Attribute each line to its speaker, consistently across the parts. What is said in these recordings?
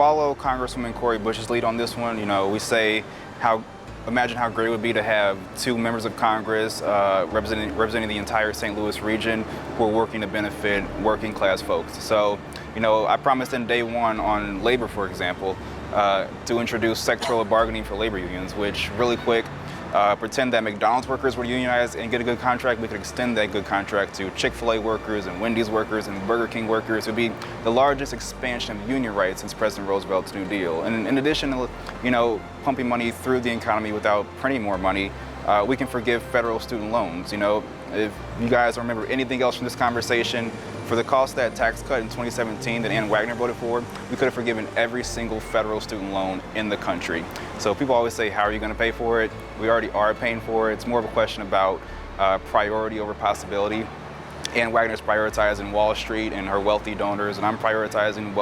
Speaker 1: follow Congresswoman Cori Bush's lead on this one. We say imagine how great it would be to have two members of Congress representing the entire St. Louis region who are working to benefit working class folks. So, I promised in day one on labor, for example, to introduce sectoral bargaining for labor unions, which really quick, pretend that McDonald's workers were unionized and get a good contract. We could extend that good contract to Chick-fil-A workers and Wendy's workers and Burger King workers. It would be the largest expansion of union rights since President Roosevelt's New Deal. And in addition to, pumping money through the economy without printing more money, we can forgive federal student loans. If you guys remember anything else from this conversation, for the cost of that tax cut in 2017 that Ann Wagner voted for, we could have forgiven every single federal student loan in the country. So people always say, how are you going to pay for it? We already are paying for it. It's more of a question about priority over possibility. Ann Wagner's prioritizing Wall Street and her wealthy donors, and I'm prioritizing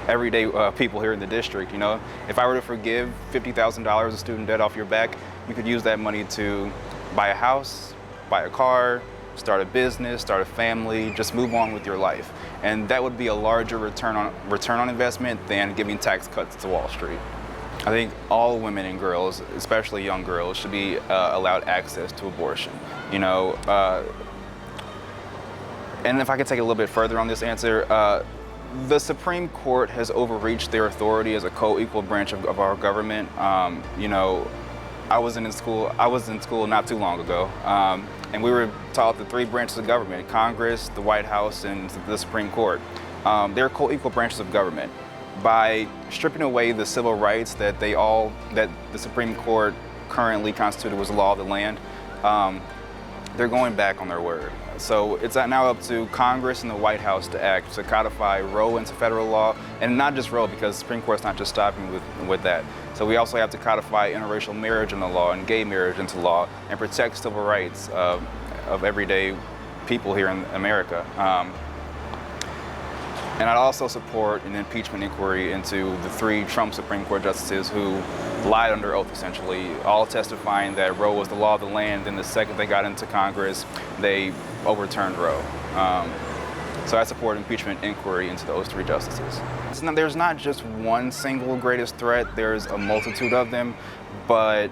Speaker 1: everyday people here in the district. If I were to forgive $50,000 of student debt off your back, you could use that money to buy a house, buy a car, start a business, start a family, just move on with your life. And that would be a larger return on investment than giving tax cuts to Wall Street. I think all women and girls, especially young girls, should be allowed access to abortion. And if I could take it a little bit further on this answer, the Supreme Court has overreached their authority as a co-equal branch of our government. I was in school not too long ago, and we were taught the three branches of government: Congress, the White House, and the Supreme Court. They're co-equal branches of government. By stripping away the civil rights that the Supreme Court currently constituted was the law of the land, they're going back on their word. So it's now up to Congress and the White House to act to codify Roe into federal law, and not just Roe, because the Supreme Court's not just stopping with that. So we also have to codify interracial marriage into law and gay marriage into law and protect civil rights of everyday people here in America. And I'd also support an impeachment inquiry into the three Trump Supreme Court justices who lied under oath, essentially, all testifying that Roe was the law of the land. Then the second they got into Congress, they overturned Roe. So I support impeachment inquiry into those three justices. There's not just one single greatest threat, there's a multitude of them, but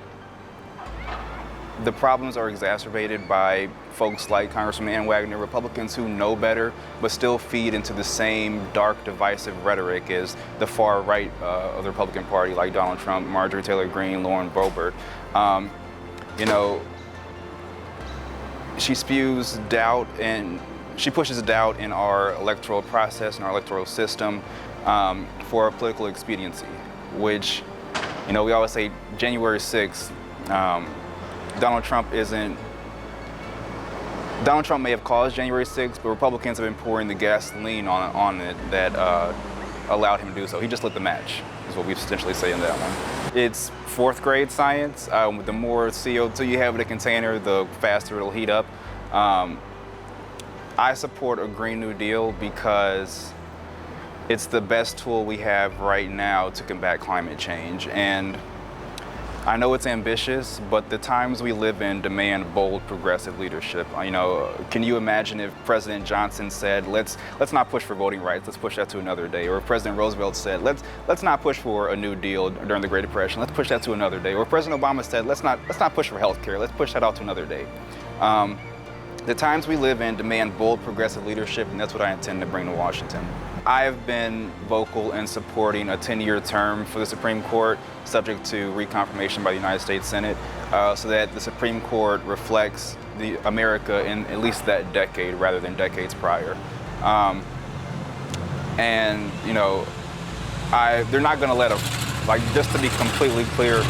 Speaker 1: the problems are exacerbated by folks like Congresswoman Ann Wagner, Republicans who know better, but still feed into the same dark, divisive rhetoric as the far right of the Republican Party, like Donald Trump, Marjorie Taylor Greene, Lauren Boebert. She spews doubt and she pushes doubt in our electoral process and our electoral system for a political expediency, which, we always say January 6th, Donald Trump may have caused January 6th, but Republicans have been pouring the gasoline on it that allowed him to do so. He just lit the match, is what we essentially say in that one. It's fourth grade science. The more CO2 you have in a container, the faster it'll heat up. I support a Green New Deal because it's the best tool we have right now to combat climate change. And I know it's ambitious, but the times we live in demand bold, progressive leadership. Can you imagine if President Johnson said, let's not push for voting rights, let's push that to another day? Or if President Roosevelt said, let's not push for a New Deal during the Great Depression, let's push that to another day? Or President Obama said, let's not push for health care, let's push that out to another day. The times we live in demand bold, progressive leadership, and that's what I intend to bring to Washington. I have been vocal in supporting a 10-year term for the Supreme Court, subject to reconfirmation by the United States Senate, so that the Supreme Court reflects America in at least that decade rather than decades prior. They're not going to let just to be completely clear,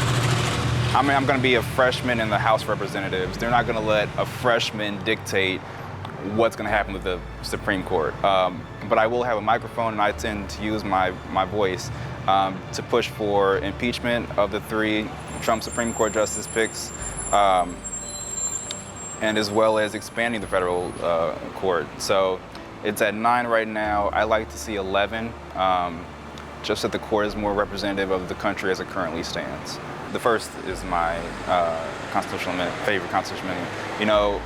Speaker 1: I'm going to be a freshman in the House of Representatives. They're not going to let a freshman dictate what's going to happen with the Supreme Court. But I will have a microphone, and I intend to use my voice to push for impeachment of the three Trump Supreme Court justice picks, and as well as expanding the federal court. So it's at 9 right now. I like to see 11, just that the court is more representative of the country as it currently stands. The first is my favorite constitutional amendment.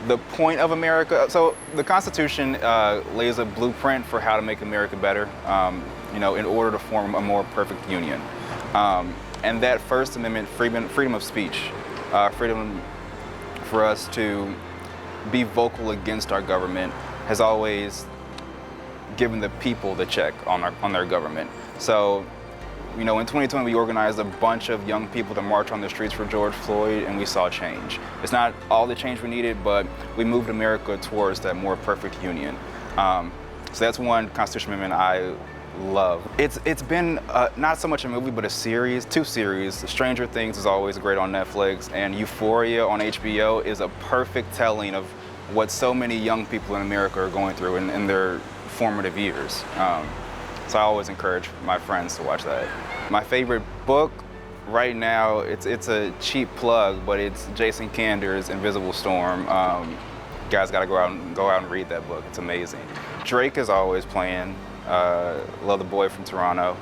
Speaker 1: The point of America, so the Constitution lays a blueprint for how to make America better. in order to form a more perfect union. And that First Amendment, freedom of speech, freedom for us to be vocal against our government, has always given the people the check on their government. So, in 2020 we organized a bunch of young people to march on the streets for George Floyd, and we saw change. It's not all the change we needed, but we moved America towards that more perfect union. So that's one Constitutional Amendment I love. It's been not so much a movie, but two series. Stranger Things is always great on Netflix, and Euphoria on HBO is a perfect telling of what so many young people in America are going through in their formative years. So I always encourage my friends to watch that. My favorite book right now, it's a cheap plug, but it's Jason Kander's Invisible Storm. You guys gotta go out and read that book. It's amazing. Drake is always playing. Love the Boy from Toronto.